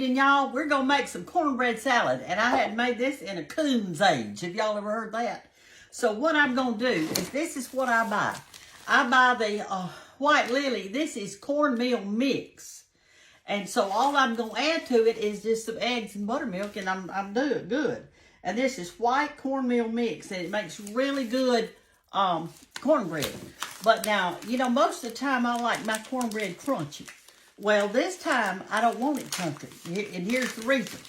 evening, y'all. We're going to make some cornbread salad. And I hadn't made this in a coon's age. Have y'all ever heard that? So what I'm going to do is this is what I buy. I buy the White Lily. This is cornmeal mix. And so all I'm going to add to it is just some eggs and buttermilk, and I'm doing good. And this is white cornmeal mix, and it makes really good cornbread. But now, you know, most of the time I like my cornbread crunchy. Well, this time I don't want it crunchy, and here's the reason.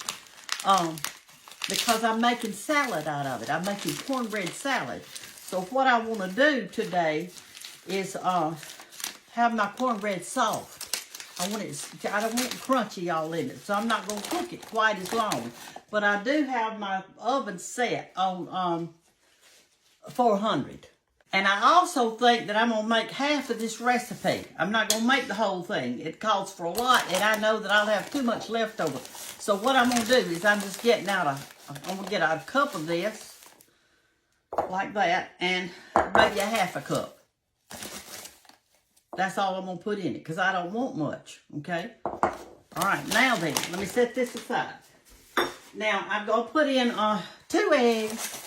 Because I'm making salad out of it. I'm making cornbread salad. So what I want to do today is have my cornbread soft. I don't want it crunchy all in it, so I'm not going to cook it quite as long. But I do have my oven set on 400. And I also think that I'm going to make half of this recipe. I'm not going to make the whole thing. It calls for a lot, and I know that I'll have too much left over. So what I'm going to do is I'm just getting out I'm going to get a cup of this, like that, and maybe a half a cup. That's all I'm going to put in it, because I don't want much, okay? All right, now then, let me set this aside. Now, I'm going to put in 2 eggs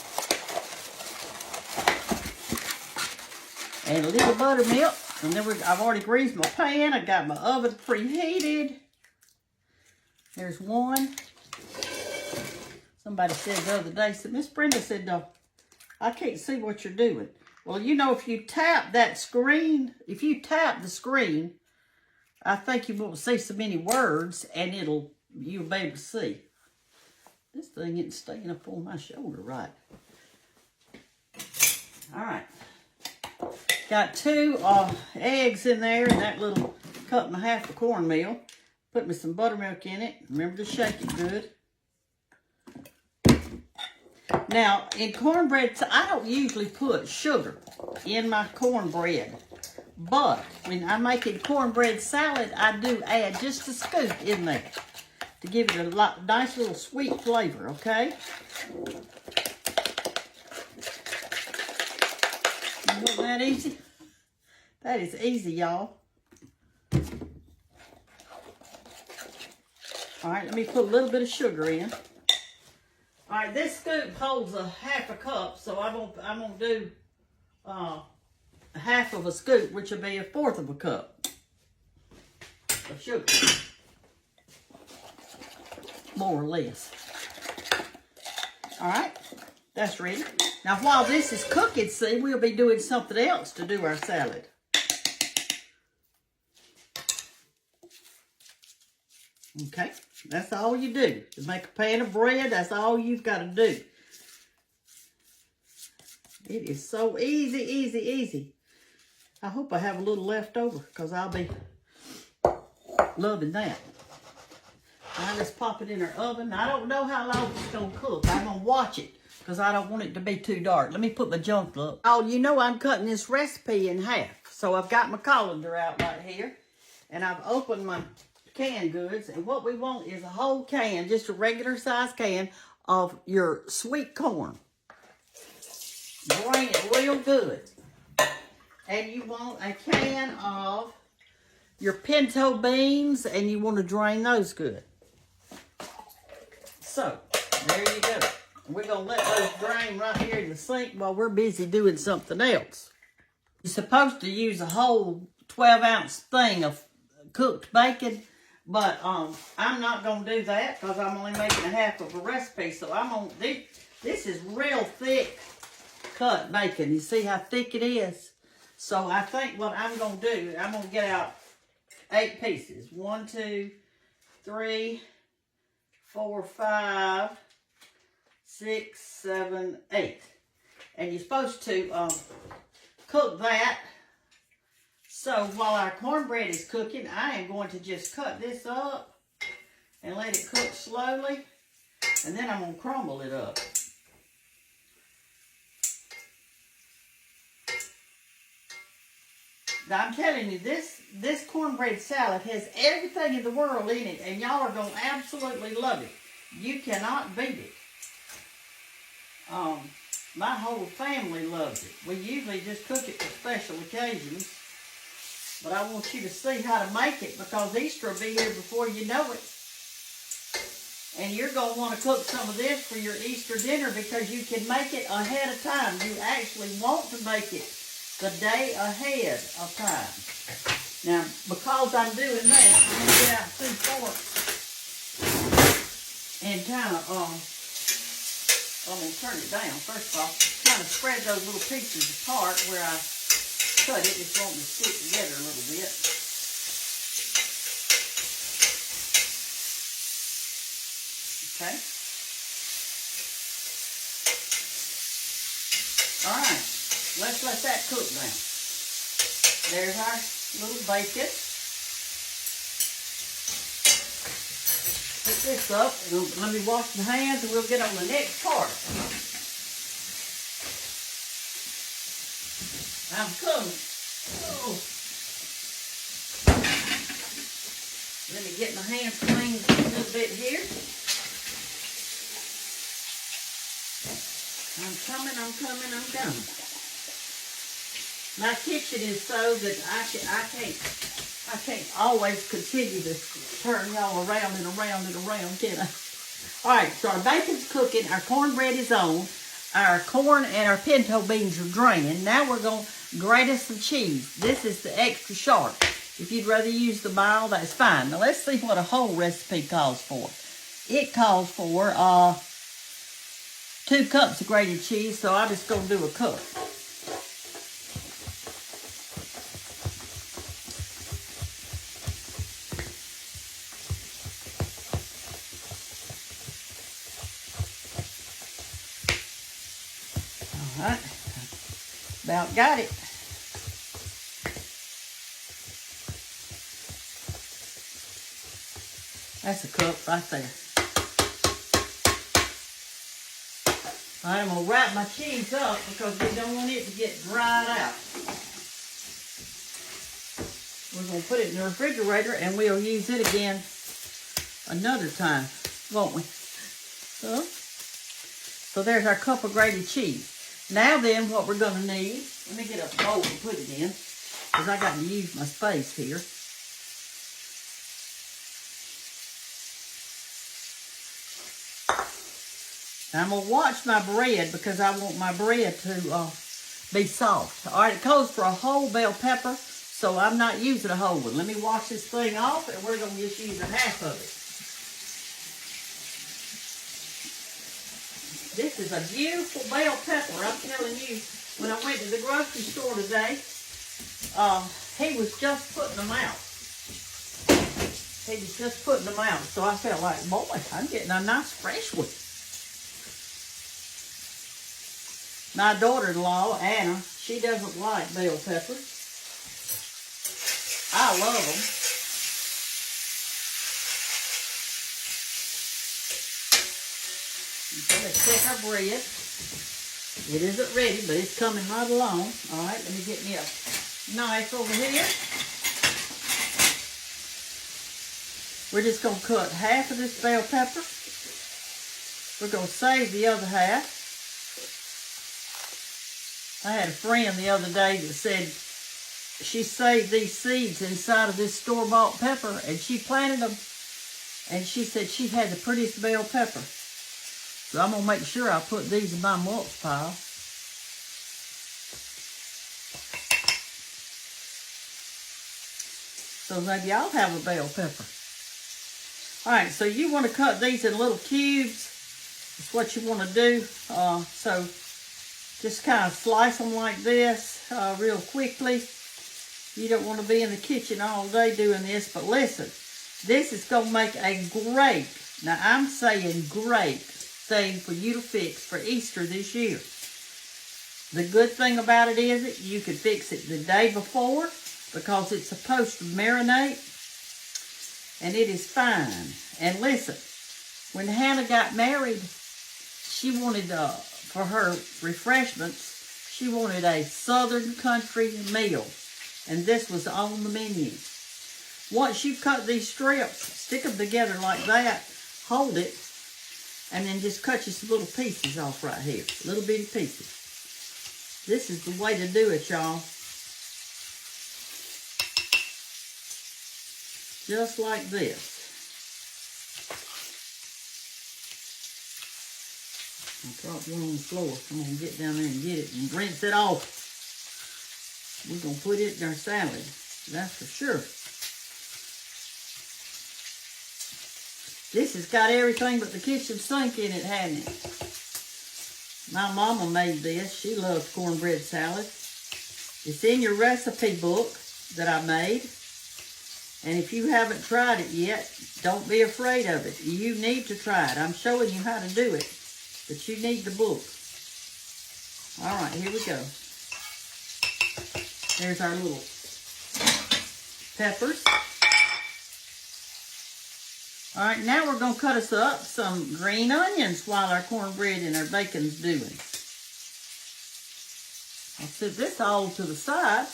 and a little buttermilk. And then I've already greased my pan. I got my oven preheated. There's one. Somebody said the other day, Miss Brenda said, I can't see what you're doing. Well, you know, if you tap that screen, if you tap the screen, I think you won't see so many words, and you'll be able to see. This thing isn't staying up on my shoulder right. All right. Got 2 eggs in there and that little cup and a half of cornmeal. Put me some buttermilk in it. Remember to shake it good. Now, in cornbread, I don't usually put sugar in my cornbread. But when I'm making cornbread salad, I do add just a scoop in there to give it a nice little sweet flavor, okay? Wasn't that easy? That is easy, y'all. All right, let me put a little bit of sugar in. All right, this scoop holds a half a cup, so I'm gonna do half of a scoop, which will be 1/4 of a cup of sugar, more or less. All right, that's ready. Now, while this is cooking, see, we'll be doing something else to do our salad. Okay, that's all you do. To make a pan of bread, that's all you've got to do. It is so easy, easy, easy. I hope I have a little left over, because I'll be loving that. Now, let's pop it in our oven. I don't know how long it's going to cook. I'm going to watch it, because I don't want it to be too dark. Let me put my junk up. Oh, you know I'm cutting this recipe in half. So I've got my colander out right here. And I've opened my canned goods. And what we want is a whole can, just a regular size can of your sweet corn. Drain it real good. And you want a can of your pinto beans. And you want to drain those good. So, there you go. We're going to let those drain right here in the sink while we're busy doing something else. You're supposed to use a whole 12-ounce thing of cooked bacon, but I'm not going to do that because I'm only making a half of a recipe. So I'm on this is real thick cut bacon. You see how thick it is? So I think what I'm going to do, I'm going to get out 8 pieces. 1, 2, 3, 4, 5, 6, 7, 8. And you're supposed to cook that. So while our cornbread is cooking, I am going to just cut this up and let it cook slowly. And then I'm going to crumble it up. Now, I'm telling you, this cornbread salad has everything in the world in it, and y'all are going to absolutely love it. You cannot beat it. My whole family loves it. We usually just cook it for special occasions, but I want you to see how to make it because Easter will be here before you know it. And you're going to want to cook some of this for your Easter dinner because you can make it ahead of time. You actually want to make it the day ahead of time. Now, because I'm doing that, I'm going to get out 2 forks and kind of, I'm going to turn it down. First of all, kind of spread those little pieces apart where I cut it. It's wanting to stick together a little bit. Okay. All right. Let's let that cook now. There's our little bacon. Put this up. And let me wash my hands and we'll get on the next part. I'm coming. Oh. Let me get my hands clean a little bit here. I'm coming. My kitchen is so that I can't always continue to turn y'all around and around, can I? All right, so our bacon's cooking, our cornbread is on, our corn and our pinto beans are drained. Now we're going to grate us some cheese. This is the extra sharp. If you'd rather use the mild, that's fine. Now let's see what a whole recipe calls for. It calls for 2 cups of grated cheese, so I'm just going to do a cup. All right, about got it. That's a cup right there. I'm going to wrap my cheese up because we don't want it to get dried out. We're going to put it in the refrigerator and we'll use it again another time, won't we? So there's our cup of grated cheese. Now then, what we're going to need, let me get a bowl to put it in because I got to use my space here. I'm going to watch my bread because I want my bread to be soft. All right, it calls for a whole bell pepper, so I'm not using a whole one. Let me wash this thing off, and we're going to just use a half of it. This is a beautiful bell pepper. I'm telling you, when I went to the grocery store today, he was just putting them out. So I felt like, boy, I'm getting a nice fresh one. My daughter-in-law, Anna, she doesn't like bell peppers. I love them. Okay, let's check our bread. It isn't ready, but it's coming right along. All right, let me get me a knife over here. We're just going to cut half of this bell pepper. We're going to save the other half. I had a friend the other day that said she saved these seeds inside of this store-bought pepper and she planted them and she said she had the prettiest bell pepper. So I'm going to make sure I put these in my mulch pile. So maybe I'll have a bell pepper. All right, so you want to cut these in little cubes. That's what you want to do. So just kind of slice them like this real quickly. You don't want to be in the kitchen all day doing this, but listen, this is going to make a great, now I'm saying great, thing for you to fix for Easter this year. The good thing about it is that you can fix it the day before because it's supposed to marinate, and it is fine. And listen, when Hannah got married, she wanted for her refreshments, she wanted a Southern country meal. And this was on the menu. Once you cut these strips, stick them together like that, hold it, and then just cut you some little pieces off right here. Little bitty pieces. This is the way to do it, y'all. Just like this. I dropped one on the floor. I'm going to get down there and get it and rinse it off. We're going to put it in our salad. That's for sure. This has got everything but the kitchen sink in it, hasn't it? My mama made this. She loves cornbread salad. It's in your recipe book that I made. And if you haven't tried it yet, don't be afraid of it. You need to try it. I'm showing you how to do it. But you need the book. All right, here we go. There's our little peppers. All right, now we're going to cut us up some green onions while our cornbread and our bacon's doing. I'll set this all to the side.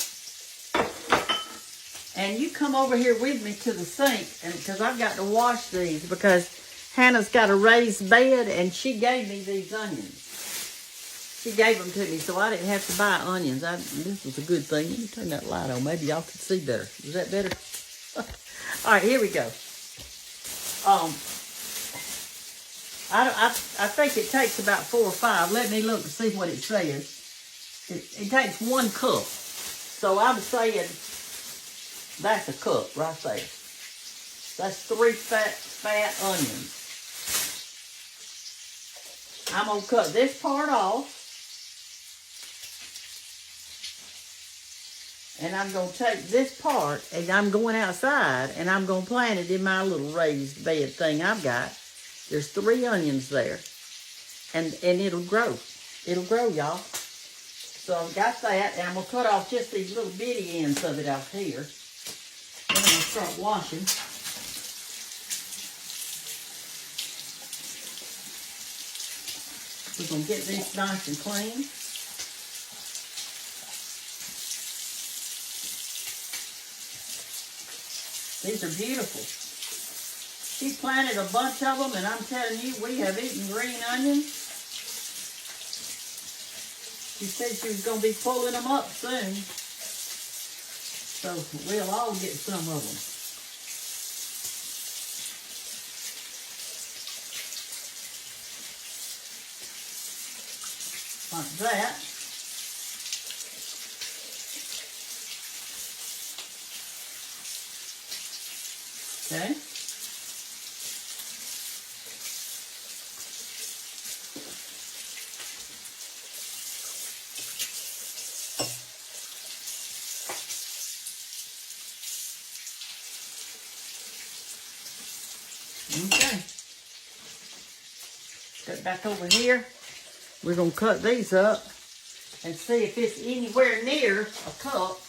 And you come over here with me to the sink, and because I've got to wash these, because Hannah's got a raised bed, and she gave me these onions. She gave them to me, so I didn't have to buy onions. This was a good thing. Let me turn that light on. Maybe y'all could see better. Is that better? All right, here we go. I think it takes about 4 or 5. Let me look and see what it says. It takes 1 cup. So I'm saying that's a cup right there. That's 3 fat onions. I'm going to cut this part off. And I'm going to take this part, and I'm going outside, and I'm going to plant it in my little raised bed thing I've got. There's 3 onions there. And it'll grow. It'll grow, y'all. So I've got that, and I'm going to cut off just these little bitty ends of it out here. Then I'm going to start washing. We're going to get these nice and clean. These are beautiful. She planted a bunch of them, and I'm telling you, we have eaten green onions. She said she was going to be pulling them up soon. So we'll all get some of them. Like that. Okay. Okay. Get back over here. We're going to cut these up and see if it's anywhere near a cup.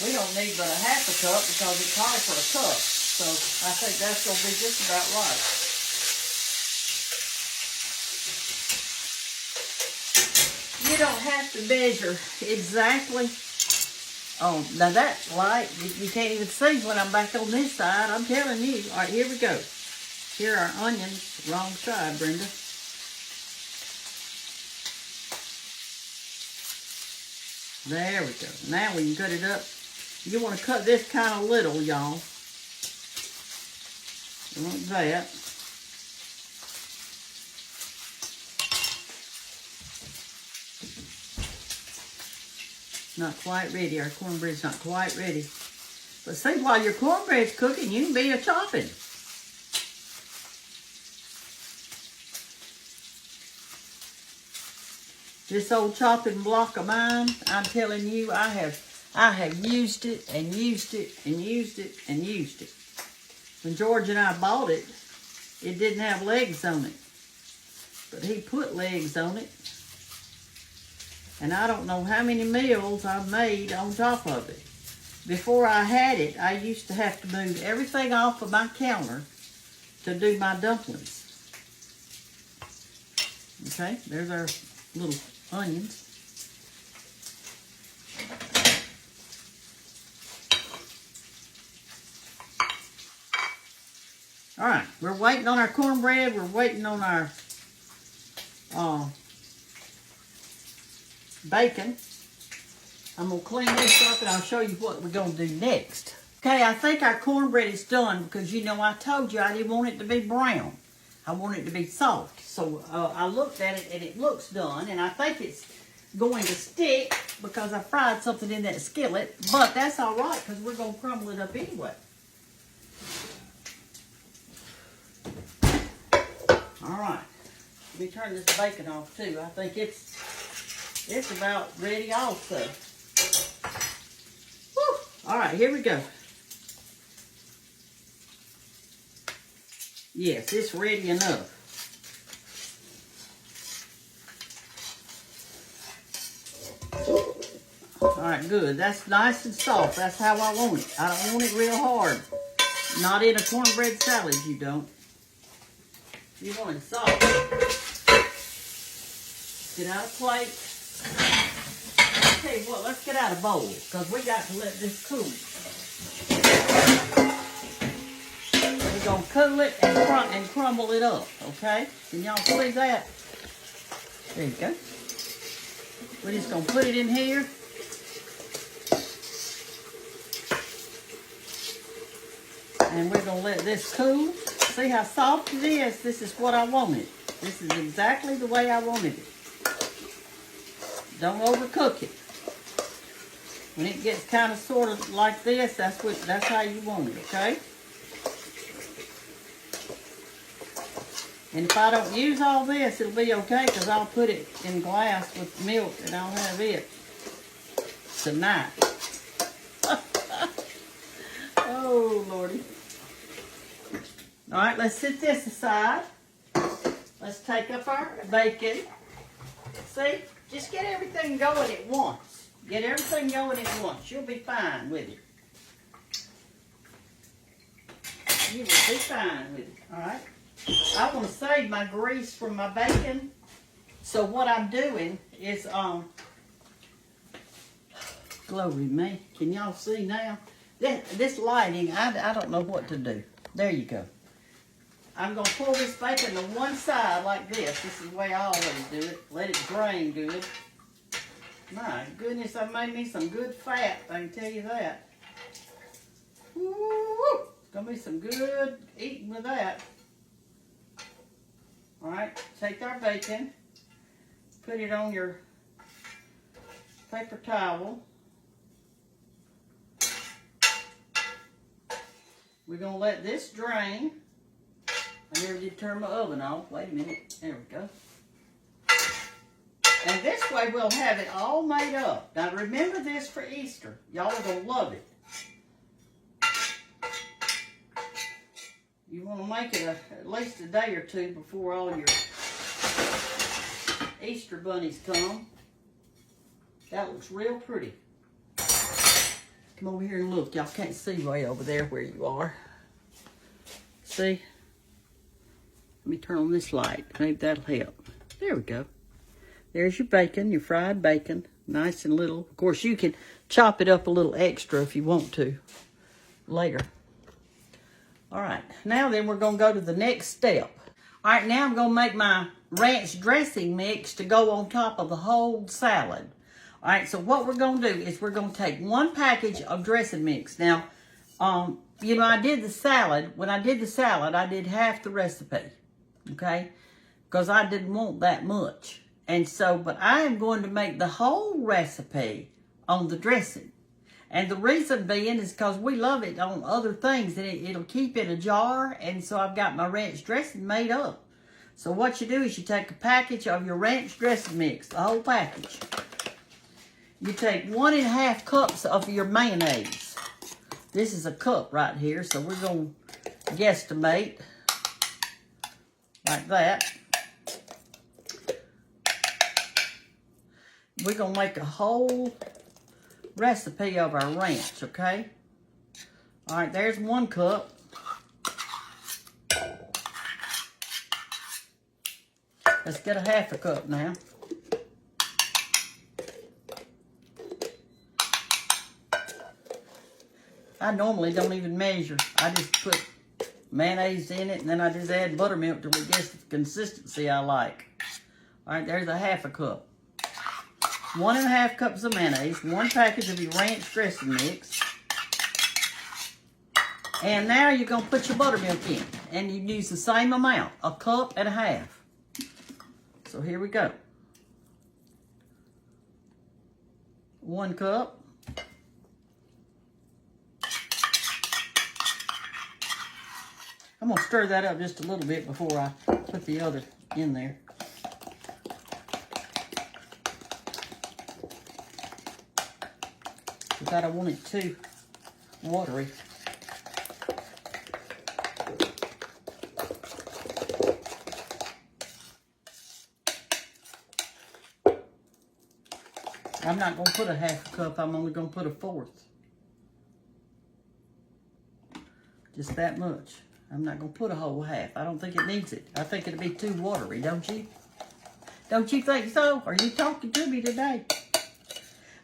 We don't need but a half a cup because it calls for a cup. So I think that's going to be just about right. You don't have to measure exactly. Oh, now that's right. You can't even see when I'm back on this side. I'm telling you. All right, here we go. Here are our onions. Wrong side, Brenda. There we go. Now we can cut it up. You want to cut this kind of little, y'all. Like that. Not quite ready. Our cornbread's not quite ready. But see, while your cornbread's cooking, you can be a chopping. This old chopping block of mine, I'm telling you, I have used it and used it and used it and used it. When George and I bought it, it didn't have legs on it. But he put legs on it. And I don't know how many meals I've made on top of it. Before I had it, I used to have to move everything off of my counter to do my dumplings. Okay, there's our little onions. All right, we're waiting on our cornbread. We're waiting on our bacon. I'm going to clean this up and I'll show you what we're going to do next. Okay, I think our cornbread is done because, you know, I told you I didn't want it to be brown. I want it to be soft. So I looked at it and it looks done. And I think it's going to stick because I fried something in that skillet. But that's all right because we're going to crumble it up anyway. All right. Let me turn this bacon off too. I think it's about ready also. Woo. All right, here we go. Yes, it's ready enough. All right, good. That's nice and soft. That's how I want it. I don't want it real hard. Not in a cornbread salad, you don't. You want it soft. Get out a plate. I'll tell you what, let's get out a bowl because we got to let this cool. We're going to cool it and crumble it up, okay? Can y'all see that? There you go. We're just going to put it in here. And we're going to let this cool. See how soft it is? This is what I wanted. This is exactly the way I wanted it. Don't overcook it. When it gets kind of sort of like this, that's how you want it, okay? And if I don't use all this, it'll be okay because I'll put it in glass with milk and I'll have it tonight. Oh, Lordy. All right, let's set this aside. Let's take up our bacon. See? Just get everything going at once. Get everything going at once. You'll be fine with it. You will be fine with it, all right? I want to save my grease from my bacon. So what I'm doing is, glory me. Can y'all see now? This lighting, I don't know what to do. There you go. I'm going to pull this bacon to one side like this. This is the way I always do it. Let it drain good. My goodness, I made me some good fat, I can tell you that. Woo! It's going to be some good eating with that. All right, take our bacon, put it on your paper towel. We're going to let this drain. I never did turn my oven off. Wait a minute. There we go. And this way we'll have it all made up. Now remember this for Easter. Y'all are going to love it. You want to make it at least a day or two before all your Easter bunnies come. That looks real pretty. Come over here and look. Y'all can't see way over there where you are. See? Let me turn on this light. Maybe that'll help. There we go. There's your bacon, your fried bacon. Nice and little. Of course, you can chop it up a little extra if you want to later. All right. Now then, we're going to go to the next step. All right. Now I'm going to make my ranch dressing mix to go on top of the whole salad. All right. So what we're going to do is we're going to take one package of dressing mix. Now, you know, I did the salad. When I did the salad, I did half the recipe. Okay, because I didn't want that much. And so, but I am going to make the whole recipe on the dressing. And the reason being is because we love it on other things and it'll keep in a jar. And so I've got my ranch dressing made up. So what you do is you take a package of your ranch dressing mix, the whole package. You take 1.5 cups of your mayonnaise. This is a cup right here, so we're going to guesstimate like that. We're going to make a whole recipe of our ranch, okay? All right, there's 1 cup. Let's get a 1/2 cup now. I normally don't even measure. I just put mayonnaise in it, and then I just add buttermilk till it gets the consistency I like. All right, there's a 1/2 cup. 1.5 cups of mayonnaise, 1 package of your ranch dressing mix. And now you're going to put your buttermilk in. and you use the same amount, 1.5 cups. So here we go. 1 cup. I'm going to stir that up just a little bit before I put the other in there. Because I don't want it too watery. I'm not going to put a 1/2 cup. I'm only going to put 1/4. Just that much. I'm not going to put a whole half. I don't think it needs it. I think it'll be too watery, don't you? Don't you think so? Are you talking to me today?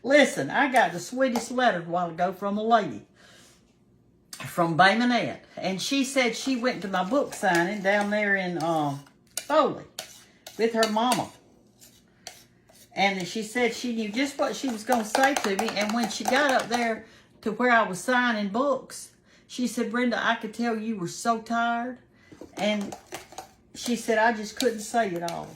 Listen, I got the sweetest letter a while ago from a lady from Bay Minette. And she said she went to my book signing down there in Foley with her mama. And she said she knew just what she was going to say to me. And when she got up there to where I was signing books, she said, Brenda, I could tell you were so tired. And she said, I just couldn't say it all.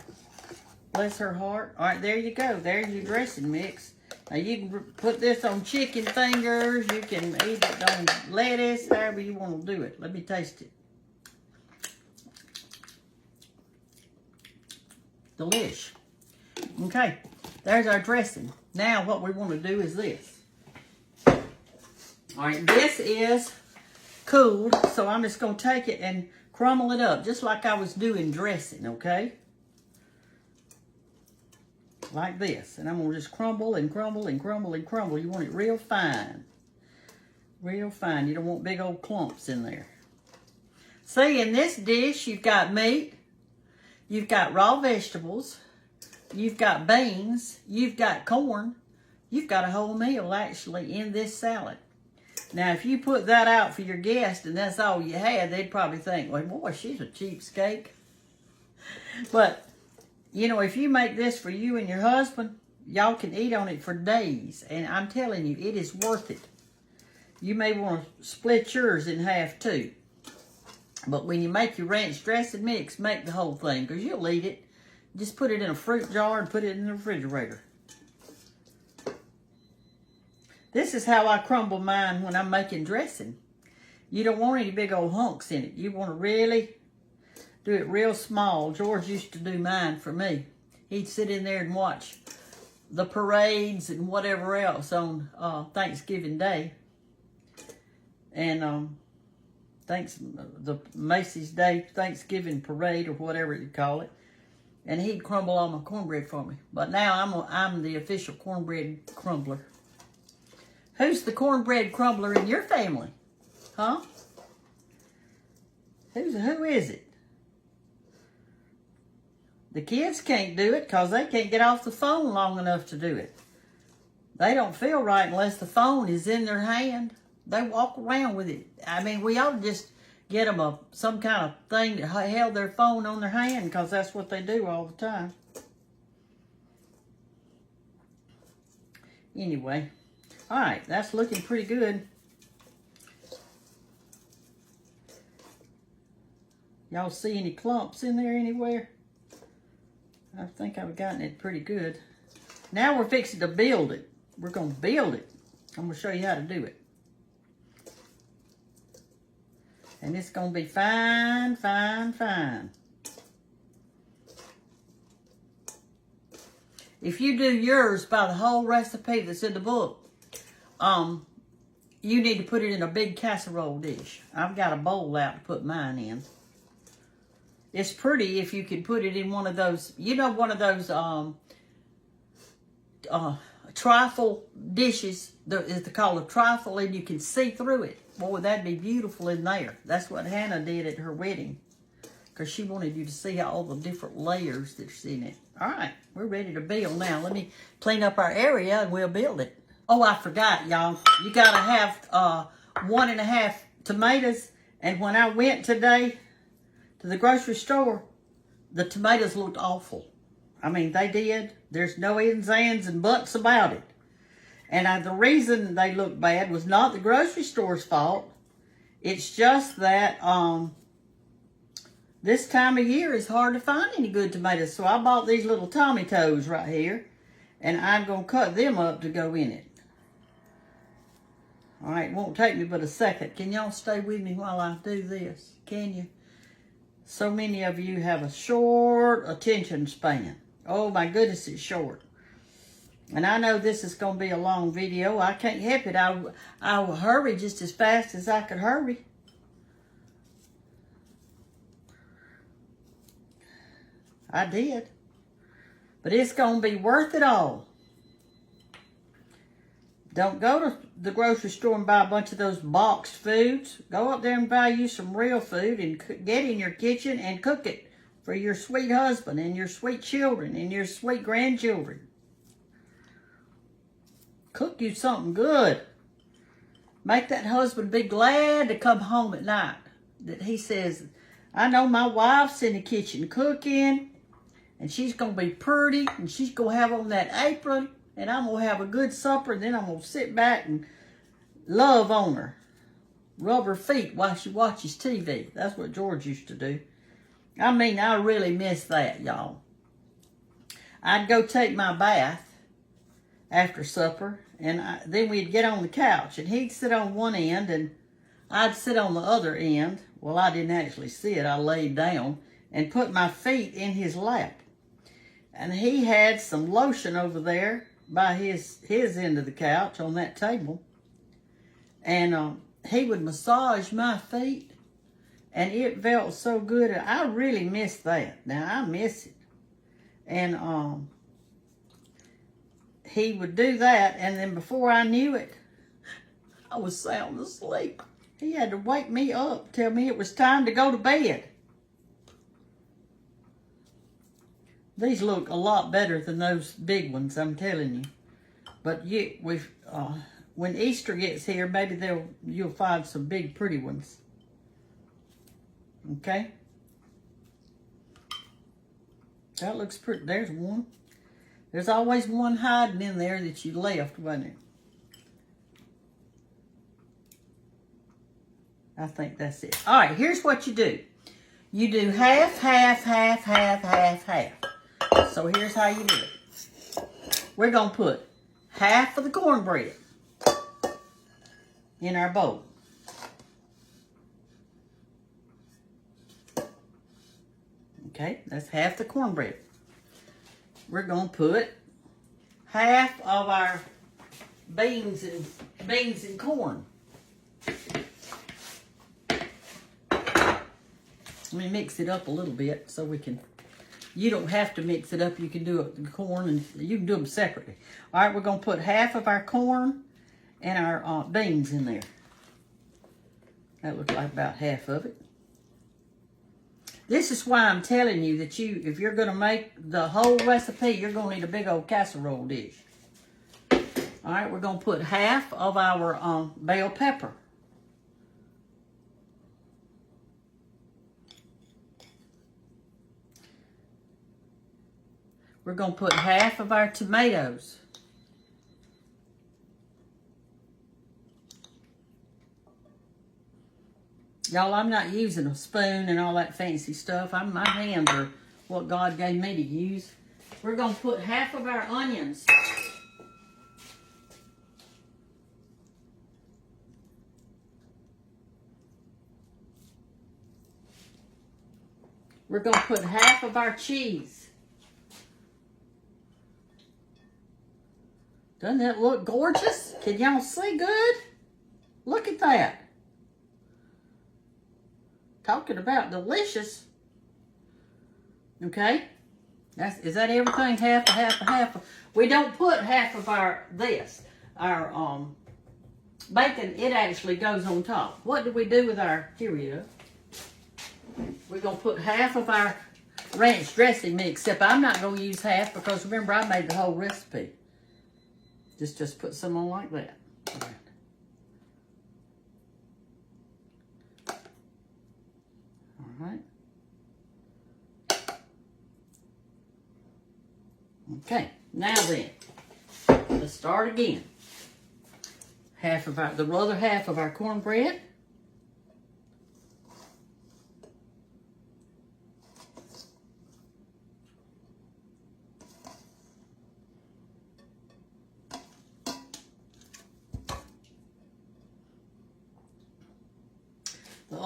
Bless her heart. All right, there you go. There's your dressing mix. Now, you can put this on chicken fingers. You can eat it on lettuce, however you want to do it. Let me taste it. Delish. Okay, there's our dressing. Now what we want to do is this. All right, this is cooled, so I'm just going to take it and crumble it up, just like I was doing dressing, okay? Like this. And I'm going to just crumble and crumble and crumble and crumble. You want it real fine. Real fine. You don't want big old clumps in there. See, in this dish, you've got meat. You've got raw vegetables. You've got beans, you've got corn, you've got a whole meal actually in this salad. Now, if you put that out for your guests and that's all you had, they'd probably think, well, boy, she's a cheapskate. But, you know, if you make this for you and your husband, y'all can eat on it for days. And I'm telling you, it is worth it. You may want to split yours in half too. But when you make your ranch dressing mix, make the whole thing because you'll eat it. Just put it in a fruit jar and put it in the refrigerator. This is how I crumble mine when I'm making dressing. You don't want any big old hunks in it. You want to really do it real small. George used to do mine for me. He'd sit in there and watch the parades and whatever else on Thanksgiving Day. And the Macy's Day Thanksgiving Parade or whatever you call it. And he'd crumble all my cornbread for me. But now I'm the official cornbread crumbler. Who's the cornbread crumbler in your family? Huh? Who is it? The kids can't do it because they can't get off the phone long enough to do it. They don't feel right unless the phone is in their hand. They walk around with it. I mean, we ought to just get them some kind of thing that held their phone on their hand because that's what they do all the time. Anyway, all right, that's looking pretty good. Y'all see any clumps in there anywhere? I think I've gotten it pretty good. Now we're fixing to build it. We're going to build it. I'm going to show you how to do it. And it's going to be fine, fine, fine. If you do yours by the whole recipe that's in the book, you need to put it in a big casserole dish. I've got a bowl out to put mine in. It's pretty if you can put it in one of those, you know, one of those trifle dishes. It's called a trifle, and you can see through it. Boy, that'd be beautiful in there. That's what Hannah did at her wedding, because she wanted you to see all the different layers that's in it. All right, we're ready to build now. Let me clean up our area and we'll build it. Oh, I forgot, y'all. You got to have 1.5 tomatoes. And when I went today to the grocery store, the tomatoes looked awful. I mean, they did. There's no ifs, ands, and buts about it. And the reason they looked bad was not the grocery store's fault. It's just that this time of year it's hard to find any good tomatoes. So I bought these little tomatoes right here. And I'm going to cut them up to go in it. All right, it won't take me but a second. Can y'all stay with me while I do this? Can you? So many of you have a short attention span. Oh my goodness, it's short. And I know this is going to be a long video. I can't help it. I will hurry just as fast as I could hurry. I did. But it's going to be worth it all. Don't go to the grocery store and buy a bunch of those boxed foods. Go up there and buy you some real food and get in your kitchen and cook it for your sweet husband and your sweet children and your sweet grandchildren. Cook you something good. Make that husband be glad to come home at night. That he says, I know my wife's in the kitchen cooking. And she's going to be pretty, and she's going to have on that apron, and I'm going to have a good supper, and then I'm going to sit back and love on her. Rub her feet while she watches TV. That's what George used to do. I mean, I really miss that, y'all. I'd go take my bath after supper, and then we'd get on the couch, and he'd sit on one end, and I'd sit on the other end. Well, I didn't actually sit. I laid down and put my feet in his lap. And he had some lotion over there by his end of the couch on that table. And he would massage my feet. And it felt so good. I really miss that. Now, I miss it. And he would do that. And then before I knew it, I was sound asleep. He had to wake me up, tell me it was time to go to bed. These look a lot better than those big ones, I'm telling you. But when Easter gets here, maybe you'll find some big, pretty ones. Okay? That looks pretty. There's one. There's always one hiding in there that you left, wasn't there? I think that's it. All right, here's what you do. You do half, half, half, half, half, half. So here's how you do it. We're going to put half of the cornbread in our bowl. Okay, that's half the cornbread. We're going to put half of our beans and corn. Let me mix it up a little bit so we can. You don't have to mix it up. You can do it, the corn, and you can do them separately. All right, we're going to put half of our corn and our beans in there. That looks like about half of it. This is why I'm telling you that if you're going to make the whole recipe, you're going to need a big old casserole dish. All right, we're going to put half of our bell pepper. We're going to put half of our tomatoes. Y'all, I'm not using a spoon and all that fancy stuff. My hands are what God gave me to use. We're going to put half of our onions. We're going to put half of our cheese. Doesn't that look gorgeous? Can y'all see good? Look at that. Talking about delicious. Okay? Is that everything? Half, half, half. We don't put half of our bacon. It actually goes on top. What do we do with our, here we go. We're going to put half of our ranch dressing mix, except I'm not going to use half because remember I made the whole recipe. Just put some on like that. All right. Okay, now then, let's start again. The other half of our cornbread.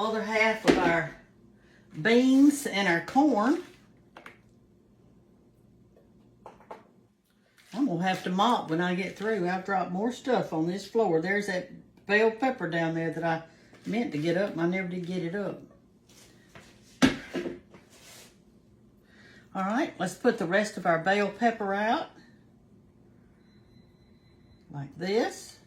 other half of our beans and our corn. I'm going to have to mop when I get through. I've dropped more stuff on this floor. There's that bell pepper down there that I meant to get up, and I never did get it up. All right, let's put the rest of our bell pepper out. Like this.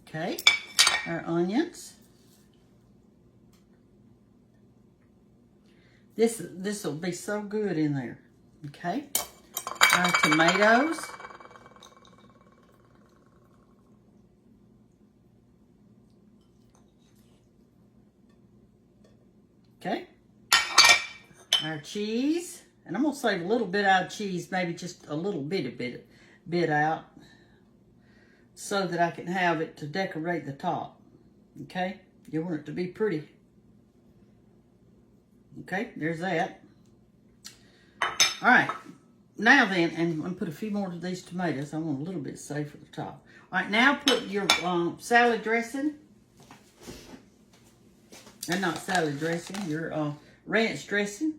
Okay, our onions. This will be so good in there. Okay, our tomatoes. Okay, our cheese, and I'm gonna save a little bit out of cheese, maybe just a little bit out, so that I can have it to decorate the top. Okay, you want it to be pretty. Okay, there's that. All right, now then, and I'm gonna put a few more of these tomatoes. I want a little bit safe at the top. All right, now put your salad dressing. And not salad dressing, your ranch dressing.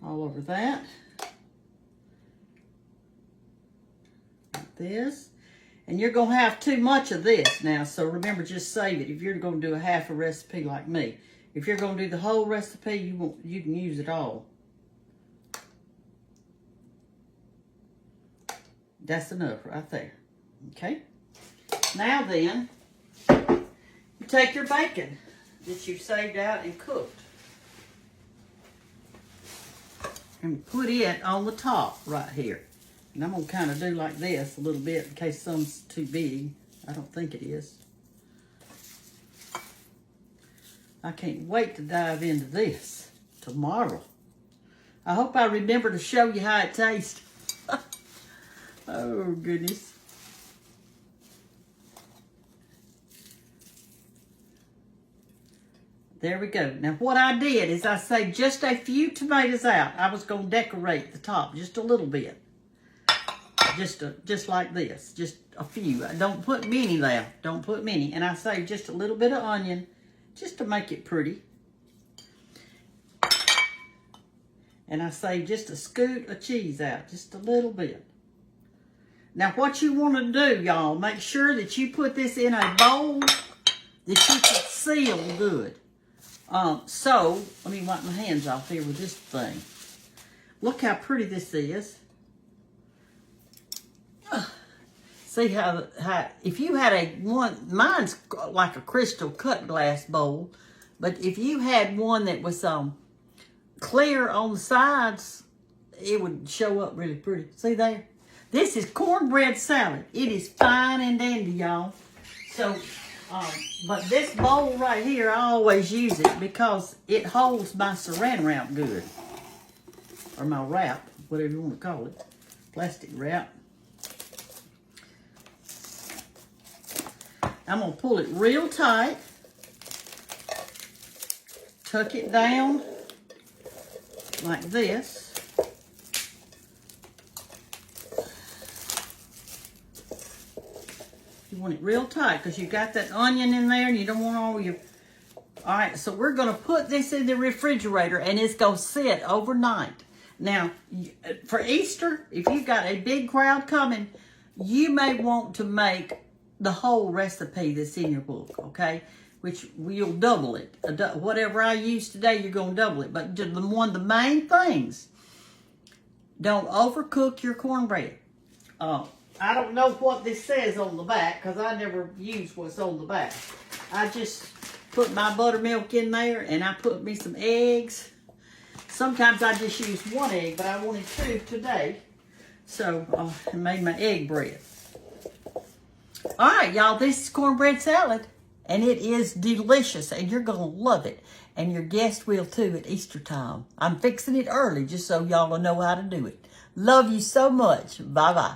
All over that. Like this. And you're going to have too much of this now, so remember, just save it if you're going to do a half a recipe like me. If you're going to do the whole recipe, you can use it all. That's enough right there. Okay? Now then, you take your bacon that you've saved out and cooked and put it on the top right here. And I'm going to kind of do like this a little bit in case some's too big. I don't think it is. I can't wait to dive into this tomorrow. I hope I remember to show you how it tastes. Oh, goodness. There we go. Now, what I did is I saved just a few tomatoes out. I was going to decorate the top just a little bit. Just like this. Just a few. Don't put many there. Don't put many. And I saved just a little bit of onion just to make it pretty. And I saved just a scoop of cheese out. Just a little bit. Now, what you want to do, y'all, make sure that you put this in a bowl that you can seal good. So, let me wipe my hands off here with this thing. Look how pretty this is. See how if you had mine's like a crystal cut glass bowl, but if you had one that was clear on the sides, it would show up really pretty. See there? This is cornbread salad. It is fine and dandy, y'all. So, but this bowl right here, I always use it because it holds my saran wrap good. Or my wrap, whatever you want to call it. Plastic wrap. I'm going to pull it real tight. Tuck it down like this. You want it real tight because you got that onion in there and you don't want all your... All right, so we're going to put this in the refrigerator and it's going to sit overnight. Now, for Easter, if you've got a big crowd coming, you may want to make the whole recipe that's in your book, okay? Which you'll double it. Whatever I use today, you're going to double it. But one of the main things, don't overcook your cornbread. I don't know what this says on the back because I never use what's on the back. I just put my buttermilk in there and I put me some eggs. Sometimes I just use one egg, but I wanted two today. So I made my egg bread. All right, y'all, this is cornbread salad. And it is delicious and you're going to love it. And your guests will too at Easter time. I'm fixing it early just so y'all will know how to do it. Love you so much. Bye-bye.